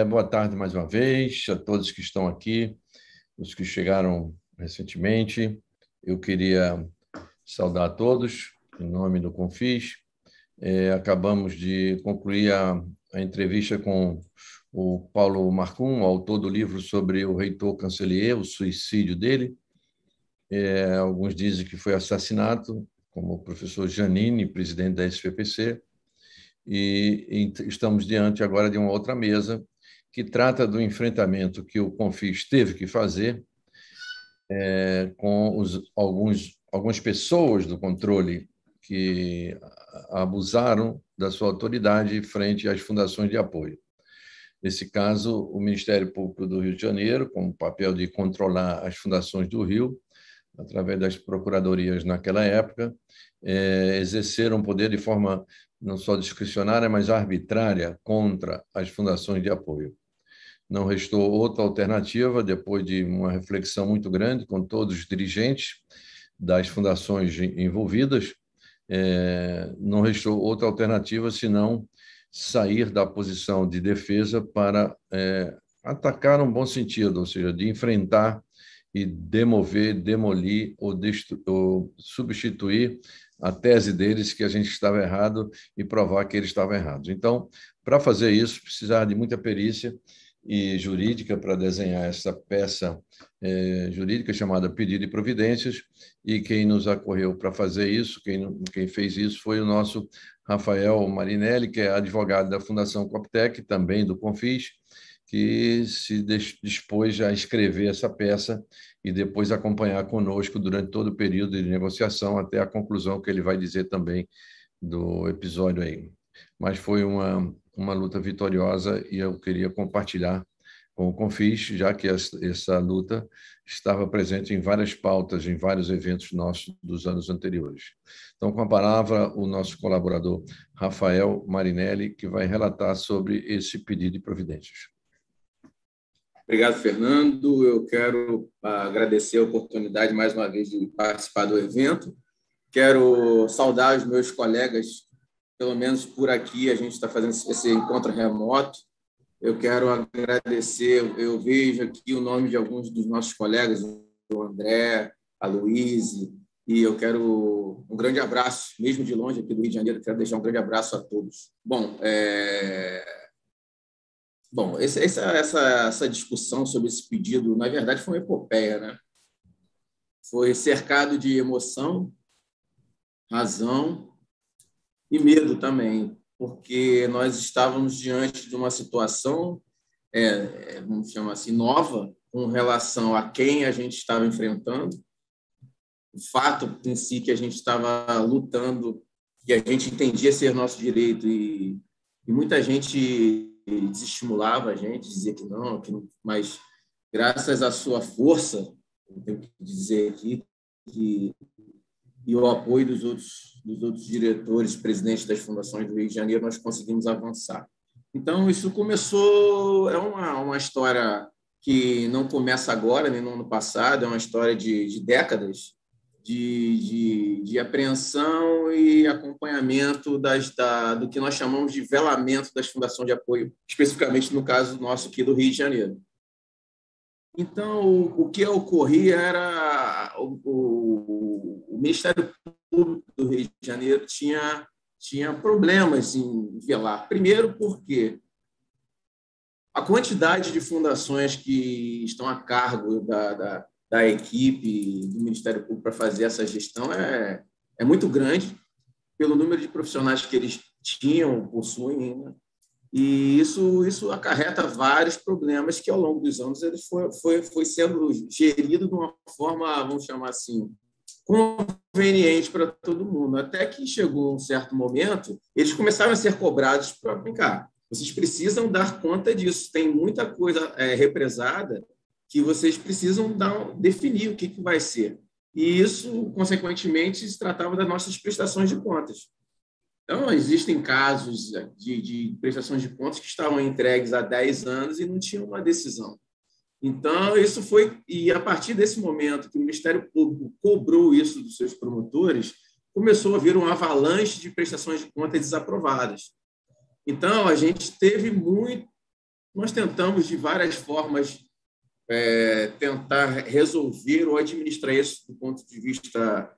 Boa tarde mais uma vez a todos que estão aqui, os que chegaram recentemente. Eu queria saudar a todos em nome do Confis. Acabamos de concluir a entrevista com o Paulo Marcum, autor do livro sobre o reitor Cancelier, o suicídio dele. Alguns dizem que foi assassinato, como o professor Janine, presidente da SPPC, e estamos diante agora de uma outra mesa que trata do enfrentamento que o Confis teve que fazer com algumas pessoas do controle que abusaram da sua autoridade frente às fundações de apoio. Nesse caso, o Ministério Público do Rio de Janeiro, com o papel de controlar as fundações do Rio, através das procuradorias naquela época, exerceram poder de forma não só discricionária, mas arbitrária contra as fundações de apoio. Não restou outra alternativa, depois de uma reflexão muito grande com todos os dirigentes das fundações envolvidas, não restou outra alternativa senão sair da posição de defesa para atacar no bom sentido, ou seja, de enfrentar e demover, demolir ou substituir a tese deles que a gente estava errado e provar que eles estavam errados. Então, para fazer isso, precisava de muita perícia e jurídica para desenhar essa peça jurídica chamada Pedido de Providências, e quem nos acorreu para fazer isso, quem fez isso foi o nosso Rafael Marinelli, que é advogado da Fundação Coptec, também do Confis, que se dispôs a escrever essa peça e depois acompanhar conosco durante todo o período de negociação, até a conclusão que ele vai dizer também do episódio aí. Mas foi uma luta vitoriosa e eu queria compartilhar com o Confis, já que essa luta estava presente em várias pautas, em vários eventos nossos dos anos anteriores. Então, com a palavra, o nosso colaborador Rafael Marinelli, que vai relatar sobre esse pedido de providências. Obrigado, Fernando. Eu quero agradecer a oportunidade, mais uma vez, de participar do evento. Quero saudar os meus colegas, pelo menos por aqui, a gente está fazendo esse encontro remoto. Eu quero agradecer, eu vejo aqui o nome de alguns dos nossos colegas, o André, a Luíse, e eu quero um grande abraço, mesmo de longe aqui do Rio de Janeiro, quero deixar um grande abraço a todos. Bom, essa discussão sobre esse pedido, na verdade, foi uma epopeia, né? Foi cercado de emoção, razão e medo também, porque nós estávamos diante de uma situação, vamos chamar assim, nova, com relação a quem a gente estava enfrentando, o fato em si que a gente estava lutando, que a gente entendia ser nosso direito, e muita gente desestimulava a gente, dizia que não, mas graças à sua força, eu tenho que dizer aqui, e o apoio dos outros diretores, presidentes das fundações do Rio de Janeiro, nós conseguimos avançar. Então, isso começou, é uma história que não começa agora, nem no ano passado, é uma história de décadas de apreensão e acompanhamento do que nós chamamos de velamento das fundações de apoio, especificamente no caso nosso aqui do Rio de Janeiro. Então, o que ocorria era o Ministério Público do Rio de Janeiro tinha problemas em velar. Primeiro, porque a quantidade de fundações que estão a cargo da equipe do Ministério Público para fazer essa gestão é muito grande, pelo número de profissionais que eles possuem, né? E isso acarreta vários problemas que, ao longo dos anos, ele foi sendo gerido de uma forma, vamos chamar assim, conveniente para todo mundo. Até que chegou um certo momento, eles começaram a ser cobrados para brincar. Vocês precisam dar conta disso. Tem muita coisa represada que vocês precisam definir o que vai ser. E isso, consequentemente, se tratava das nossas prestações de contas. Então, existem casos de prestações de contas que estavam entregues há 10 anos e não tinham uma decisão. Então, isso foi... E, a partir desse momento que o Ministério Público cobrou isso dos seus promotores, começou a vir uma avalanche de prestações de contas desaprovadas. Então, a gente teve nós tentamos, de várias formas, tentar resolver ou administrar isso do ponto de vista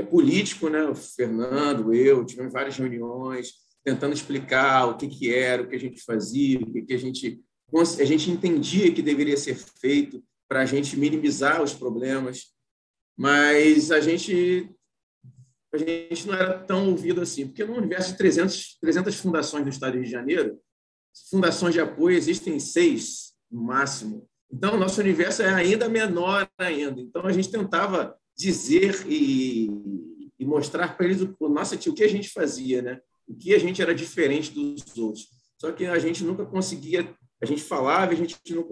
político, né? O Fernando, eu, tivemos várias reuniões tentando explicar o que era, o que a gente fazia, o que a gente entendia que deveria ser feito para a gente minimizar os problemas, mas a gente não era tão ouvido assim, porque no universo de 300 fundações do Estado do Rio de Janeiro, fundações de apoio existem 6 no máximo. Então, o nosso universo é ainda menor ainda. Então, a gente tentava dizer e mostrar para eles o que a gente fazia, né? O que a gente era diferente dos outros. Só que a gente nunca conseguia, a gente falava e a gente não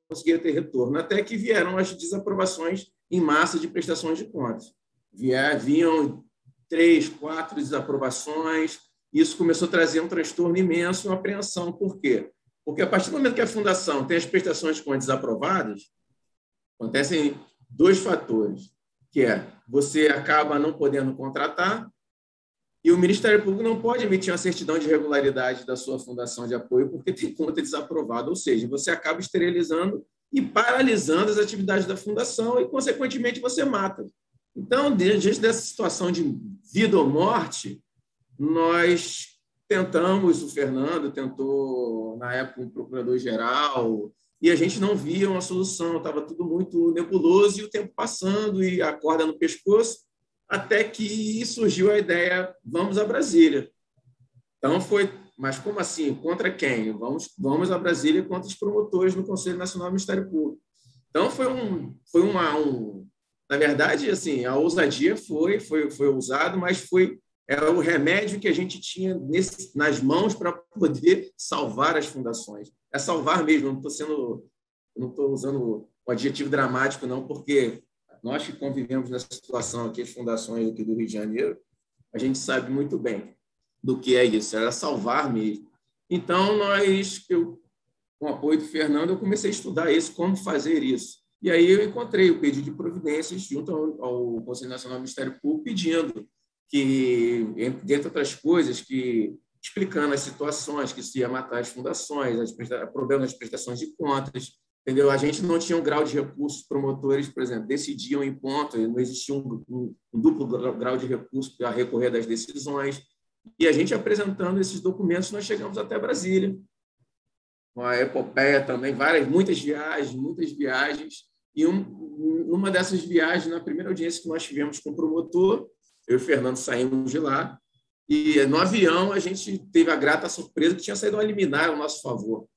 conseguia ter retorno, até que vieram as desaprovações em massa de prestações de contas. Vinham 3, 4 desaprovações, isso começou a trazer um transtorno imenso, uma apreensão. Por quê? Porque a partir do momento que a fundação tem as prestações de contas desaprovadas, acontecem 2 fatores, que você acaba não podendo contratar e o Ministério Público não pode emitir uma certidão de regularidade da sua fundação de apoio porque tem conta desaprovada, ou seja, você acaba esterilizando e paralisando as atividades da fundação e, consequentemente, você mata. Então, diante dessa situação de vida ou morte, nós tentamos, o Fernando tentou, na época, um procurador-geral, e a gente não via uma solução, estava tudo muito nebuloso e o tempo passando e a corda no pescoço, até que surgiu a ideia, vamos a Brasília. Então mas como assim? Contra quem? Vamos a Brasília contra os promotores no Conselho Nacional do Ministério Público. Então na verdade, assim, a ousadia foi ousado, mas era o remédio que a gente tinha nas mãos para poder salvar as fundações. É salvar mesmo, não estou usando o adjetivo dramático, não, porque nós que convivemos nessa situação aqui, as fundações aqui do Rio de Janeiro, a gente sabe muito bem do que é isso, era salvar mesmo. Então, com o apoio do Fernando, eu comecei a estudar isso, como fazer isso. E aí eu encontrei o pedido de providências junto ao Conselho Nacional do Ministério Público, pedindo que, dentre outras coisas, explicando as situações que se ia matar as fundações, problemas das prestações de contas, entendeu? A gente não tinha um grau de recurso, promotores, por exemplo, decidiam em ponto, não existia um duplo grau de recurso para recorrer das decisões, e a gente apresentando esses documentos, nós chegamos até Brasília, uma epopeia também, muitas viagens, e numa dessas viagens, na primeira audiência que nós tivemos com o promotor, eu e o Fernando saímos de lá, e no avião a gente teve a grata surpresa que tinha saído uma liminar ao nosso favor.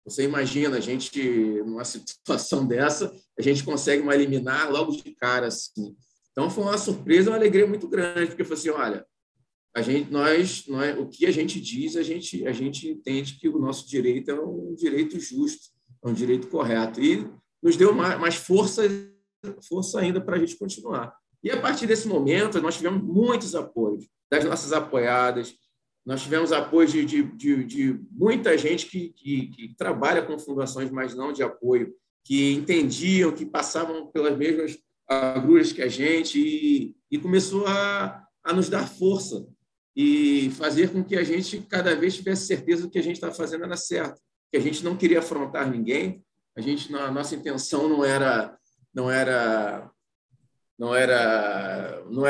Você imagina, a gente, numa situação dessa, a gente consegue uma liminar logo de cara, assim. Então, foi uma surpresa, uma alegria muito grande, porque eu falei assim, olha, o que a gente diz, a gente entende que o nosso direito é um direito justo, é um direito correto. E nos deu mais força ainda para a gente continuar. E, a partir desse momento, nós tivemos muitos apoios das nossas apoiadas, nós tivemos apoio de muita gente que trabalha com fundações, mas não de apoio, que entendiam, que passavam pelas mesmas agruras que a gente e começou a nos dar força e fazer com que a gente cada vez tivesse certeza do que a gente estava fazendo era certo, que a gente não queria afrontar ninguém, a nossa intenção não era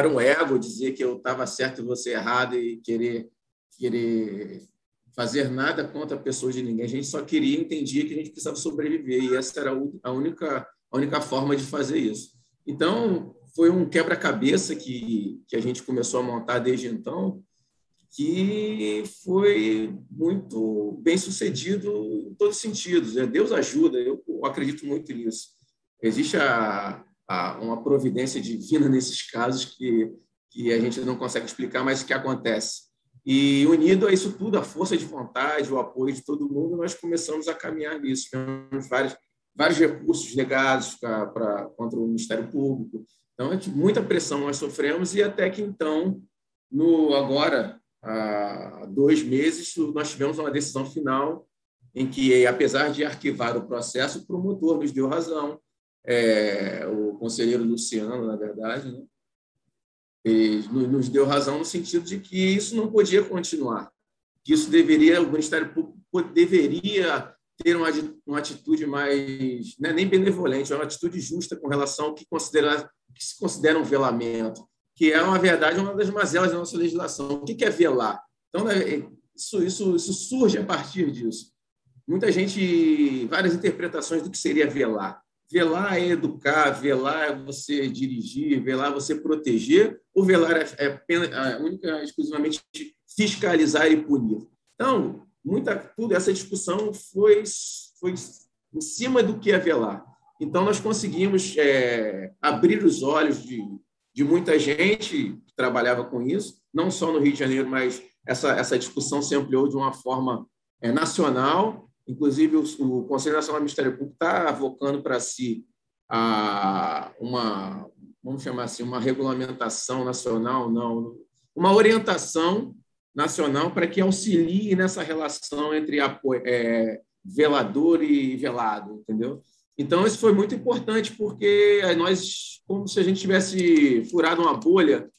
um ego dizer que eu estava certo e você errado e querer fazer nada contra a pessoa de ninguém. A gente só entendia que a gente precisava sobreviver e essa era a única forma de fazer isso. Então, foi um quebra-cabeça que a gente começou a montar desde então, que foi muito bem sucedido em todos os sentidos. Deus ajuda, eu acredito muito nisso. Existe uma providência divina nesses casos que a gente não consegue explicar, mas que acontece. E, unido a isso tudo, a força de vontade, o apoio de todo mundo, nós começamos a caminhar nisso. Tivemos vários recursos negados contra o Ministério Público. Então, muita pressão nós sofremos e até que, então, agora, há 2 meses, nós tivemos uma decisão final em que, apesar de arquivar o processo, o promotor nos deu razão, o conselheiro Luciano, na verdade, né? Nos deu razão no sentido de que isso não podia continuar, que o Ministério Público deveria ter uma atitude mais, né, nem benevolente, uma atitude justa com relação ao que se considera um velamento, que é, na verdade, uma das mazelas da nossa legislação. O que é velar? Então, isso surge a partir disso. Muita gente, várias interpretações do que seria velar. Velar é educar, velar é você dirigir, velar é você proteger, ou velar é única, exclusivamente fiscalizar e punir. Então, essa discussão foi em cima do que é velar. Então, nós conseguimos abrir os olhos de muita gente que trabalhava com isso, não só no Rio de Janeiro, mas essa discussão se ampliou de uma forma nacional. Inclusive, o Conselho Nacional do Ministério Público está avocando para si vamos chamar assim, uma regulamentação nacional, não, uma orientação nacional para que auxilie nessa relação entre velador e velado, entendeu? Então, isso foi muito importante, porque nós, como se a gente tivesse furado uma bolha,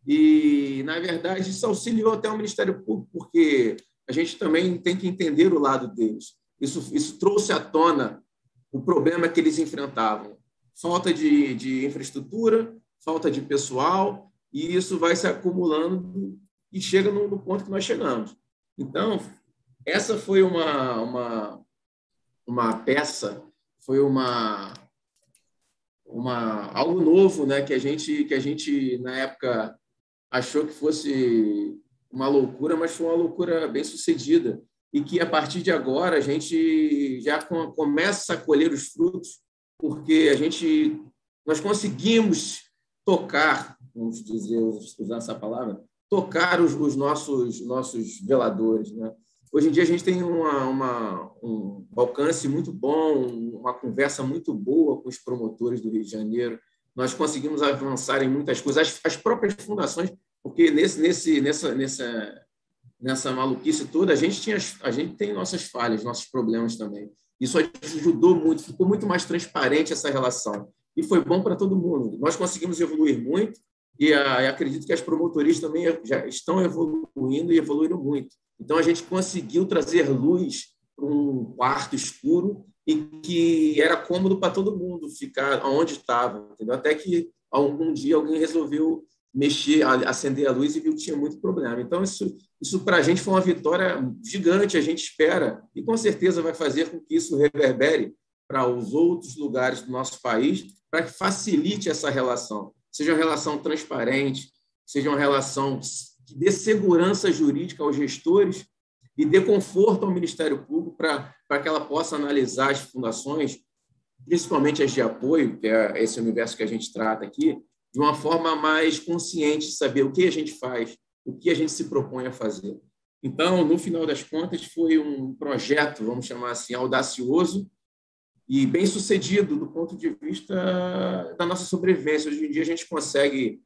e, na verdade, isso auxiliou até o Ministério Público, porque a gente também tem que entender o lado deles. Isso trouxe à tona o problema que eles enfrentavam. Falta de infraestrutura, falta de pessoal, e isso vai se acumulando e chega no ponto que nós chegamos. Então, essa foi uma peça, foi algo novo, né, que a gente, na época, achou que fosse uma loucura, mas foi uma loucura bem sucedida, e que, a partir de agora, a gente já começa a colher os frutos, porque nós conseguimos tocar, vamos dizer, usar essa palavra, tocar os nossos veladores, né? Hoje em dia, a gente tem um alcance muito bom, uma conversa muito boa com os promotores do Rio de Janeiro. Nós conseguimos avançar em muitas coisas. As próprias fundações, porque nessa maluquice toda, a gente tem nossas falhas, nossos problemas também. Isso ajudou muito, ficou muito mais transparente essa relação. E foi bom para todo mundo. Nós conseguimos evoluir muito e acredito que as promotorias também já estão evoluindo e evoluíram muito. Então, a gente conseguiu trazer luz para um quarto escuro e que era cômodo para todo mundo ficar onde estava, entendeu? Até que algum dia alguém resolveu mexer, acender a luz e viu que tinha muito problema. Então, isso para a gente foi uma vitória gigante, a gente espera, e com certeza vai fazer com que isso reverbere para os outros lugares do nosso país, para que facilite essa relação. Seja uma relação transparente, seja uma relação que dê segurança jurídica aos gestores e dê conforto ao Ministério Público para que ela possa analisar as fundações, principalmente as de apoio, que é esse universo que a gente trata aqui, de uma forma mais consciente, de saber o que a gente faz, o que a gente se propõe a fazer. Então, no final das contas, foi um projeto, vamos chamar assim, audacioso e bem sucedido do ponto de vista da nossa sobrevivência. Hoje em dia, a gente consegue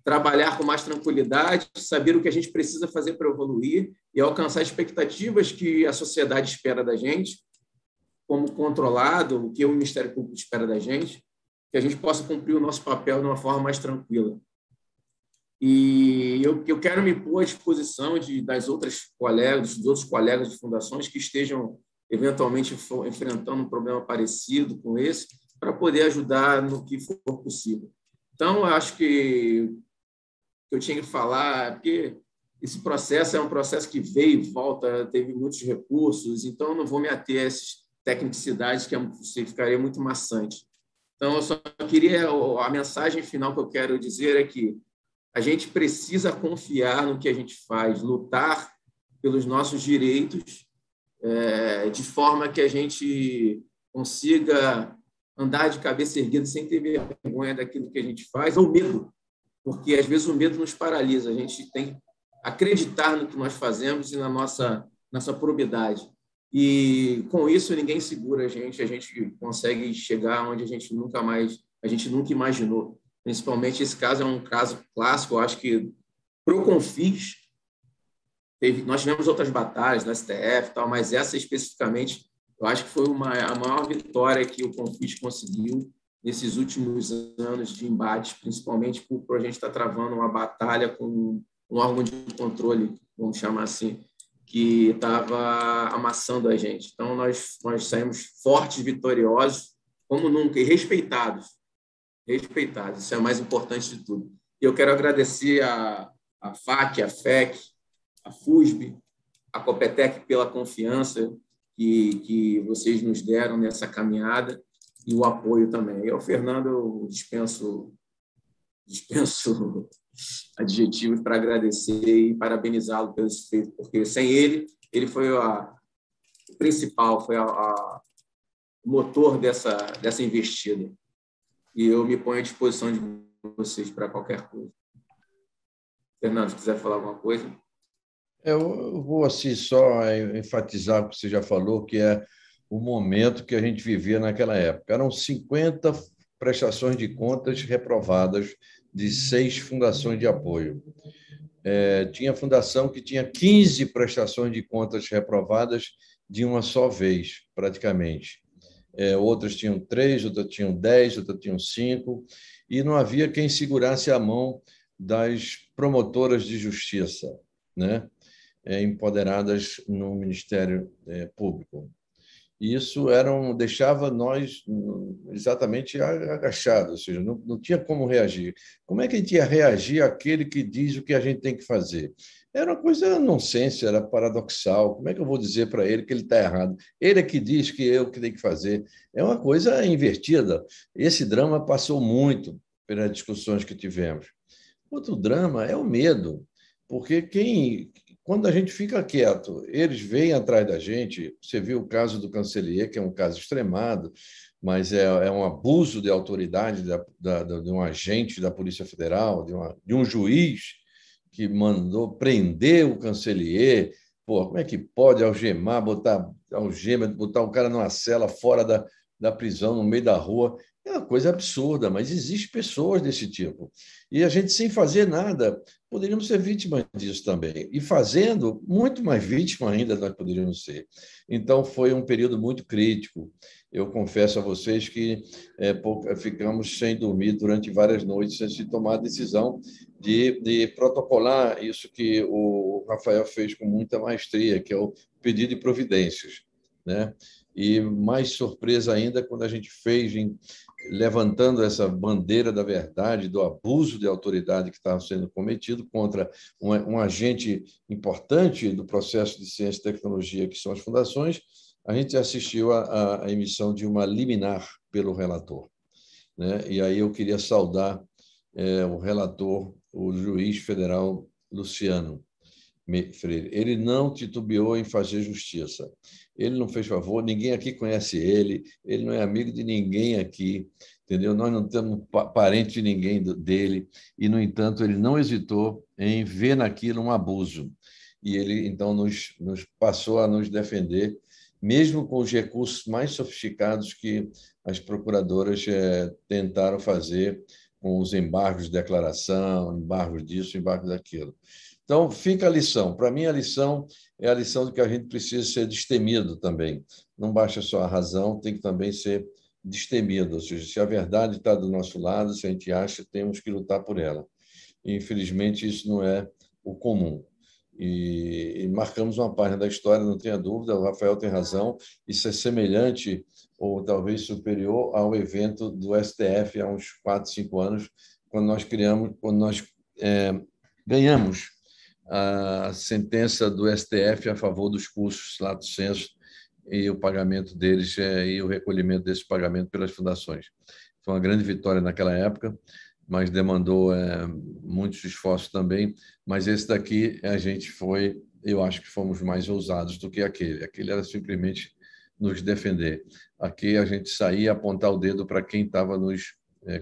trabalhar com mais tranquilidade, saber o que a gente precisa fazer para evoluir e alcançar expectativas que a sociedade espera da gente, como controlado, o que o Ministério Público espera da gente, que a gente possa cumprir o nosso papel de uma forma mais tranquila. E eu quero me pôr à disposição dos outros colegas de fundações que estejam eventualmente enfrentando um problema parecido com esse, para poder ajudar no que for possível. Então, eu acho que eu tinha que falar, porque esse processo é um processo que veio e volta, teve muitos recursos, então eu não vou me ater a essas tecnicidades que ficaria muito maçante. Então, eu só queria, a mensagem final que eu quero dizer é que a gente precisa confiar no que a gente faz, lutar pelos nossos direitos, de forma que a gente consiga andar de cabeça erguida sem ter vergonha daquilo que a gente faz, ou medo, porque às vezes o medo nos paralisa. A gente tem que acreditar no que nós fazemos e na nossa probidade. E com isso ninguém segura a gente consegue chegar onde a gente nunca imaginou. Principalmente esse caso é um caso clássico, eu acho que para o Confis, nós tivemos outras batalhas no STF, tal, mas essa especificamente, eu acho que foi a maior vitória que o Confis conseguiu nesses últimos anos de embate, principalmente por a gente estar travando uma batalha com um órgão de controle, vamos chamar assim, que estava amassando a gente. Então, nós saímos fortes, vitoriosos, como nunca, e respeitados. Respeitados, isso é o mais importante de tudo. E eu quero agradecer a FAC, a FEC, a FUSB, a Copetec pela confiança que vocês nos deram nessa caminhada e o apoio também. E ao Fernando, eu dispenso adjetivos para agradecer e parabenizá-lo pelo feito, porque sem ele, ele foi o principal, foi o motor dessa investida. E eu me ponho à disposição de vocês para qualquer coisa. Fernando, se quiser falar alguma coisa. Eu vou assim só enfatizar o que você já falou, que é o momento que a gente vivia naquela época. Eram 50 prestações de contas reprovadas de 6 fundações de apoio. Tinha fundação que tinha 15 prestações de contas reprovadas de uma só vez, praticamente. Outras tinham 3, outras tinham 10, outras tinham 5, e não havia quem segurasse a mão das promotoras de justiça, né? Empoderadas no Ministério Público. E isso deixava nós exatamente agachados, ou seja, não tinha como reagir. Como é que a gente ia reagir àquele que diz o que a gente tem que fazer? Era uma coisa nonsense, era paradoxal. Como é que eu vou dizer para ele que ele está errado? Ele é que diz que eu que tenho que fazer. É uma coisa invertida. Esse drama passou muito pelas discussões que tivemos. Outro drama é o medo, porque quando a gente fica quieto, eles vêm atrás da gente. Você viu o caso do Cancellier, que é um caso extremado, mas é um abuso de autoridade de um agente da Polícia Federal, de um juiz que mandou prender o Cancellier. Pô, como é que pode algemar, botar algema, botar o cara numa cela fora da prisão, no meio da rua? É uma coisa absurda, mas existem pessoas desse tipo. E a gente, sem fazer nada, poderíamos ser vítimas disso também. E fazendo, muito mais vítima ainda nós poderíamos ser. Então, foi um período muito crítico. Eu confesso a vocês que ficamos sem dormir durante várias noites, sem se tomar a decisão de protocolar isso que o Rafael fez com muita maestria, que é o pedido de providências, né? E mais surpresa ainda quando a gente fez levantando essa bandeira da verdade, do abuso de autoridade que estava sendo cometido contra um agente importante do processo de ciência e tecnologia, que são as fundações. A gente assistiu à emissão de uma liminar pelo relator, né? E aí eu queria saudar o relator, o juiz federal Luciano Freire. Ele não titubeou em fazer justiça. Ele não fez favor, ninguém aqui conhece ele não é amigo de ninguém aqui, entendeu? Nós não temos parente de ninguém dele, e, no entanto, ele não hesitou em ver naquilo um abuso. E ele, então, nos passou a nos defender, mesmo com os recursos mais sofisticados que as procuradoras tentaram fazer, com os embargos de declaração, embargos disso, embargos daquilo. Então, fica a lição. Para mim, a lição é a lição de que a gente precisa ser destemido também. Não basta só a razão, tem que também ser destemido. Ou seja, se a verdade está do nosso lado, se a gente acha, temos que lutar por ela. E, infelizmente, isso não é o comum. E marcamos uma página da história, não tenha dúvida, o Rafael tem razão, isso é semelhante ou talvez superior ao evento do STF há uns 4, 5 anos, quando nós ganhamos a sentença do STF a favor dos cursos lato sensu e o pagamento deles e o recolhimento desse pagamento pelas fundações. Foi uma grande vitória naquela época, mas demandou muitos esforços também. Mas esse daqui eu acho que fomos mais ousados do que aquele. Aquele era simplesmente nos defender. Aqui a gente saía e apontar o dedo para quem estava nos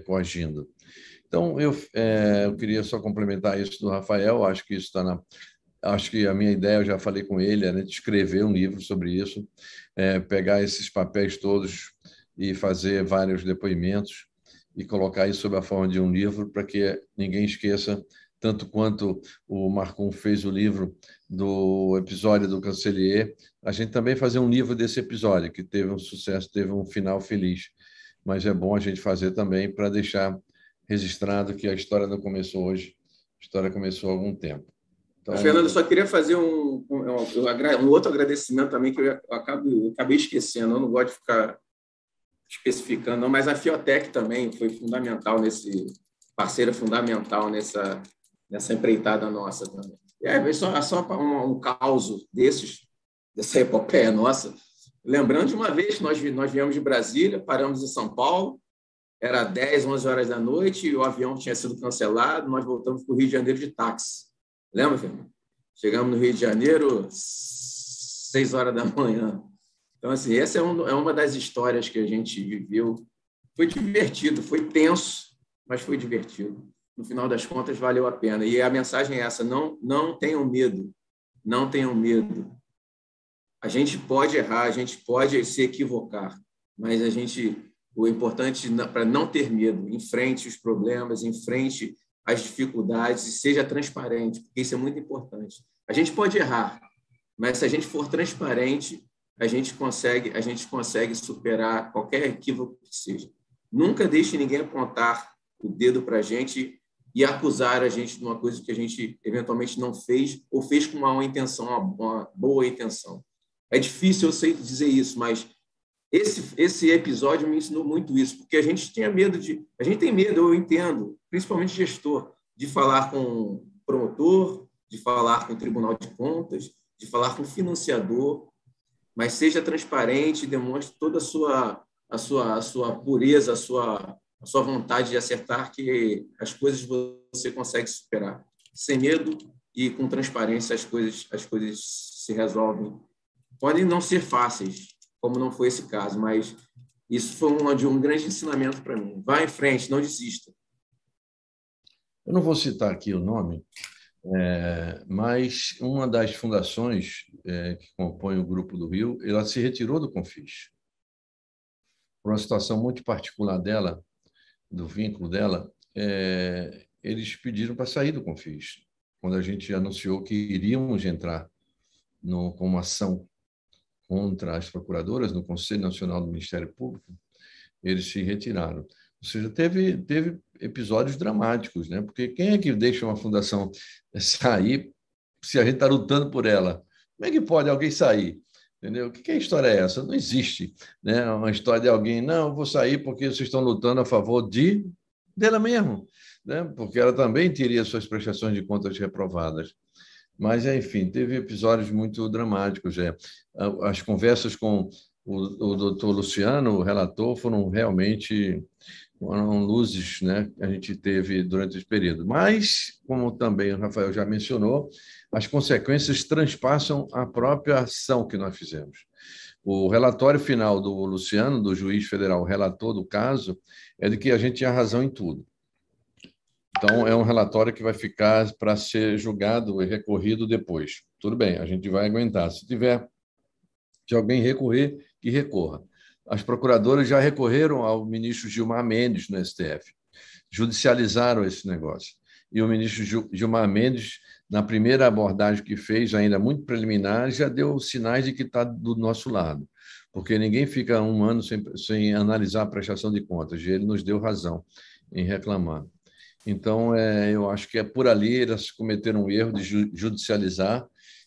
coagindo. Então, eu queria só complementar isso do Rafael. Acho que isso está Acho que a minha ideia, eu já falei com ele, é de escrever um livro sobre isso, pegar esses papéis todos e fazer vários depoimentos e colocar isso sob a forma de um livro para que ninguém esqueça, tanto quanto o Marcum fez o livro do episódio do Cancellier, a gente também fazer um livro desse episódio, que teve um sucesso, teve um final feliz. Mas é bom a gente fazer também para deixar registrado que a história não começou hoje, a história começou há algum tempo. Então, Fernando, eu só queria fazer um outro agradecimento também que eu acabei esquecendo, eu não gosto de ficar especificando, não, mas a Fiotec também foi fundamental parceira fundamental nessa empreitada nossa também. Só um caos dessa epopeia nossa. Lembrando de uma vez que nós viemos de Brasília, paramos em São Paulo, era 10, 11 horas da noite, e o avião tinha sido cancelado, nós voltamos para o Rio de Janeiro de táxi. Lembra, Fernando? Chegamos no Rio de Janeiro 6 horas da manhã. Então, assim, essa é uma das histórias que a gente viveu. Foi divertido, foi tenso, mas foi divertido. No final das contas, valeu a pena. E a mensagem é essa: não tenham medo, não tenham medo. A gente pode errar, a gente pode se equivocar, mas o importante para não ter medo, enfrente os problemas, enfrente as dificuldades e seja transparente, porque isso é muito importante. A gente pode errar, mas se a gente for transparente, a gente consegue superar qualquer equívoco que seja. Nunca deixe ninguém apontar o dedo para a gente e acusar a gente de uma coisa que a gente eventualmente não fez ou fez com uma intenção, uma boa intenção. É difícil, eu sei dizer isso, mas esse episódio me ensinou muito isso, porque a gente tem medo, eu entendo, principalmente gestor, de falar com promotor, de falar com o Tribunal de Contas, de falar com o financiador, mas seja transparente, demonstre toda a sua pureza, a sua vontade de acertar, que as coisas você consegue superar. Sem medo e com transparência as coisas se resolvem. Podem não ser fáceis, como não foi esse caso, mas isso foi um grande ensinamento para mim. Vá em frente, não desista. Eu não vou citar aqui o nome, mas uma das fundações que compõe o Grupo do Rio, ela se retirou do Confis. Por uma situação muito particular dela, do vínculo dela, eles pediram para sair do Confis. Quando a gente anunciou que iríamos entrar com uma ação contra as procuradoras no Conselho Nacional do Ministério Público, eles se retiraram. Ou seja, teve episódios dramáticos, né? Porque quem é que deixa uma fundação sair se a gente está lutando por ela? Como é que pode alguém sair? Entendeu? Que a história é essa? Não existe, né? Uma história de alguém, não, eu vou sair porque vocês estão lutando a favor dela mesmo, né? Porque ela também teria suas prestações de contas reprovadas. Mas, enfim, teve episódios muito dramáticos. As conversas com o doutor Luciano, o relator, foram luzes, né, que a gente teve durante esse período. Mas, como também o Rafael já mencionou, as consequências transpassam a própria ação que nós fizemos. O relatório final do Luciano, do juiz federal relator do caso, é de que a gente tinha razão em tudo. Então, é um relatório que vai ficar para ser julgado e recorrido depois. Tudo bem, a gente vai aguentar. Se tiver de alguém recorrer, que recorra. As procuradoras já recorreram ao ministro Gilmar Mendes no STF, judicializaram esse negócio. E o ministro Gilmar Mendes, na primeira abordagem que fez, ainda muito preliminar, já deu sinais de que está do nosso lado, porque ninguém fica um ano sem analisar a prestação de contas, e ele nos deu razão em reclamar. Então, eu acho que por ali eles cometeram um erro de judicializar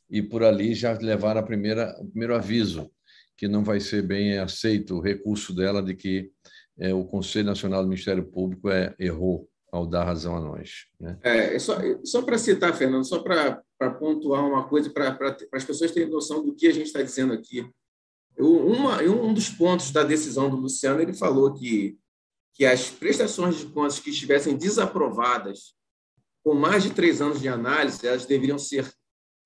e por ali já levaram o primeiro aviso, que não vai ser bem aceito o recurso dela de que o Conselho Nacional do Ministério Público errou ao dar razão a nós, né? Só para citar, Fernando, só para pontuar uma coisa, para as pessoas terem noção do que a gente está dizendo aqui. Um dos pontos da decisão do Luciano, ele falou que as prestações de contas que estivessem desaprovadas com mais de 3 anos de análise, elas deveriam ser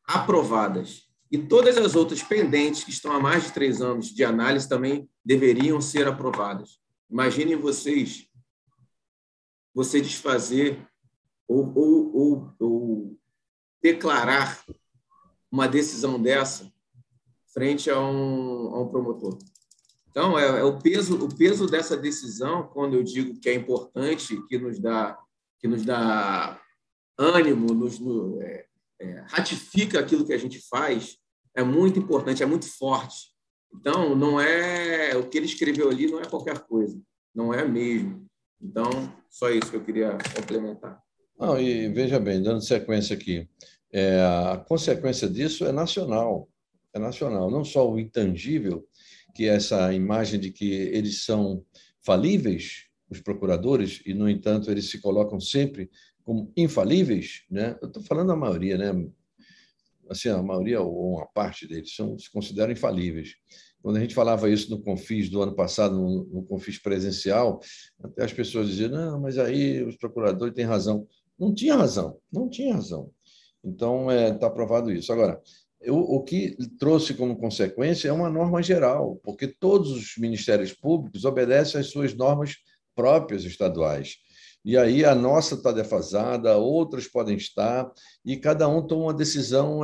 aprovadas. E todas as outras pendentes que estão há mais de 3 anos de análise também deveriam ser aprovadas. Imaginem você desfazer ou declarar uma decisão dessa frente a um promotor. Então, o peso dessa decisão, quando eu digo que é importante, que nos dá ânimo, ratifica aquilo que a gente faz, é muito importante, é muito forte. Então, não é o que ele escreveu ali, não é qualquer coisa, não é mesmo. Então, só isso que eu queria complementar. E veja bem, dando sequência aqui, A consequência disso é nacional, não só o intangível, que é essa imagem de que eles são falíveis, os procuradores, e, no entanto, eles se colocam sempre como infalíveis, né? Eu estou falando da maioria, né? Assim, a maioria ou uma parte deles se consideram infalíveis. Quando a gente falava isso no Confis do ano passado, no Confis presencial, até as pessoas diziam: não, mas aí os procuradores têm razão. Não tinha razão, não tinha razão. Então, está provado isso. Agora, o que trouxe como consequência é uma norma geral, porque todos os ministérios públicos obedecem às suas normas próprias estaduais. E aí a nossa está defasada, outras podem estar, e cada um toma uma decisão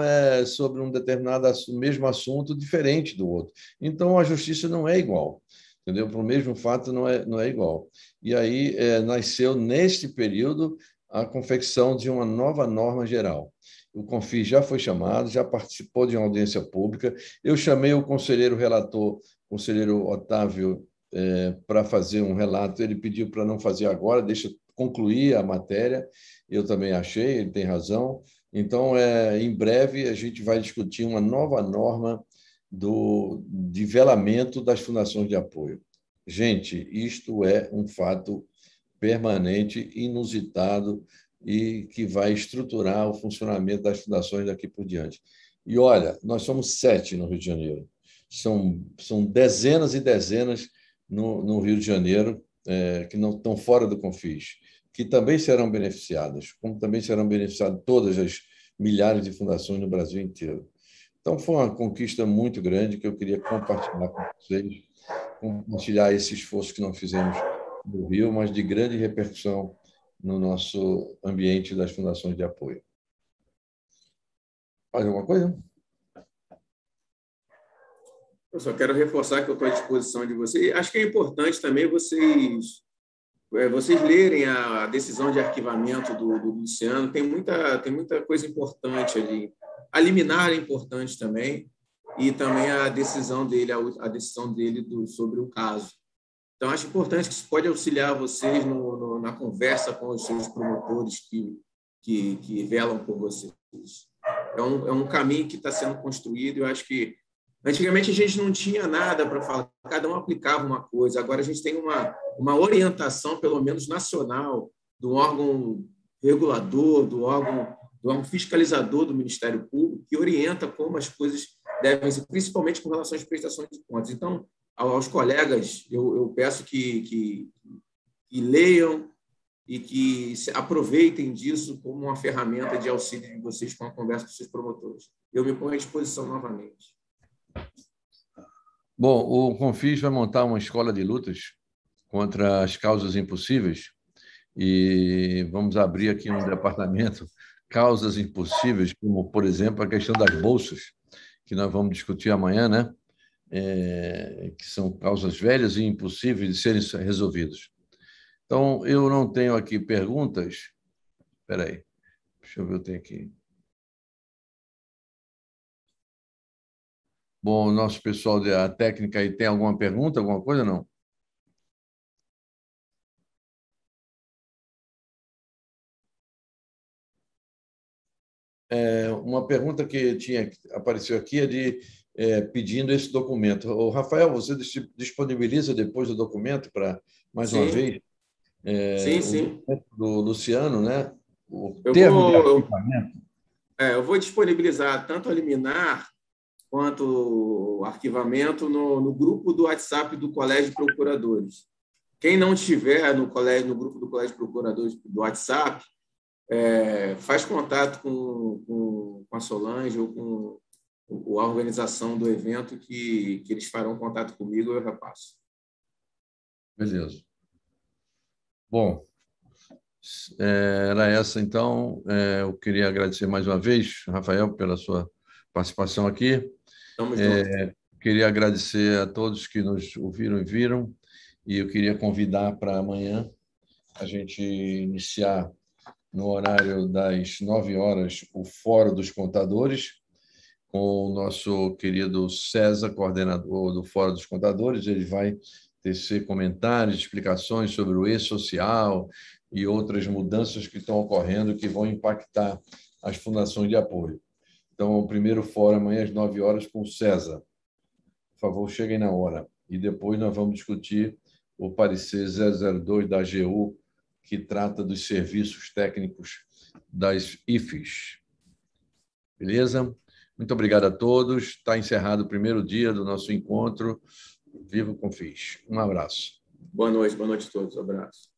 sobre um determinado mesmo assunto diferente do outro. Então, a justiça não é igual, entendeu? Para o mesmo fato, não é igual. E aí nasceu, neste período, a confecção de uma nova norma geral. O Confis já foi chamado, já participou de uma audiência pública. Eu chamei o conselheiro relator, o conselheiro Otávio, para fazer um relato. Ele pediu para não fazer agora, deixa concluir a matéria. Eu também achei, ele tem razão. Então, em breve, a gente vai discutir uma nova norma de velamento das fundações de apoio. Gente, isto é um fato permanente, inusitado e que vai estruturar o funcionamento das fundações daqui por diante. E olha, nós somos 7 no Rio de Janeiro. São dezenas e dezenas no Rio de Janeiro que não estão fora do Confis, que também serão beneficiadas, como também serão beneficiadas todas as milhares de fundações no Brasil inteiro. Então, foi uma conquista muito grande que eu queria compartilhar com vocês, compartilhar esse esforço que nós fizemos no Rio, mas de grande repercussão no nosso ambiente das fundações de apoio. Mais alguma coisa? Eu só quero reforçar que eu estou à disposição de vocês. Acho que é importante também vocês lerem a decisão de arquivamento do Luciano. Tem muita coisa importante ali. A liminar é importante também, e também a decisão dele sobre o caso. Então, acho importante que isso pode auxiliar vocês na conversa com os seus promotores que velam por vocês. É um caminho que está sendo construído. Eu acho que antigamente a gente não tinha nada para falar, cada um aplicava uma coisa. Agora a gente tem uma orientação, pelo menos nacional, do órgão regulador, do órgão fiscalizador do Ministério Público, que orienta como as coisas devem ser, principalmente com relação às prestações de contas. Então, aos colegas, eu peço que leiam e que aproveitem disso como uma ferramenta de auxílio de vocês com a conversa com seus promotores. Eu me ponho à disposição novamente. Bom, o Confis vai montar uma escola de lutas contra as causas impossíveis e vamos abrir aqui um departamento causas impossíveis, como, por exemplo, a questão das bolsas, que nós vamos discutir amanhã, né? Que são causas velhas e impossíveis de serem resolvidas. Então, eu não tenho aqui perguntas. Espera aí, deixa eu ver, eu tenho aqui. Bom, o nosso pessoal da técnica aí tem alguma pergunta, alguma coisa, não? Uma pergunta que apareceu aqui pedindo esse documento. O Rafael, você disponibiliza depois o documento para, mais uma vez, o documento do Luciano, né? O termo de arquivamento. Eu vou disponibilizar tanto a liminar quanto o arquivamento no grupo do WhatsApp do Colégio de Procuradores. Quem não estiver no grupo do Colégio de Procuradores do WhatsApp, faz contato com a Solange ou com a organização do evento que eles farão contato comigo e eu repasso. Beleza. Bom, era essa, então. Eu queria agradecer mais uma vez, Rafael, pela sua participação aqui. Estamos juntos. Queria agradecer a todos que nos ouviram e viram, e eu queria convidar para amanhã a gente iniciar no horário das 9 horas o Fórum dos Contadores, com o nosso querido César, coordenador do Fórum dos Contadores. Ele vai tecer comentários, explicações sobre o e-social e outras mudanças que estão ocorrendo que vão impactar às fundações de apoio. Então, o primeiro fórum amanhã às 9 horas com o César. Por favor, cheguem na hora. E depois nós vamos discutir o parecer 002 da AGU, que trata dos serviços técnicos das IFES. Beleza? Muito obrigado a todos. Está encerrado o primeiro dia do nosso encontro. Viva o Confis. Um abraço. Boa noite a todos. Um abraço.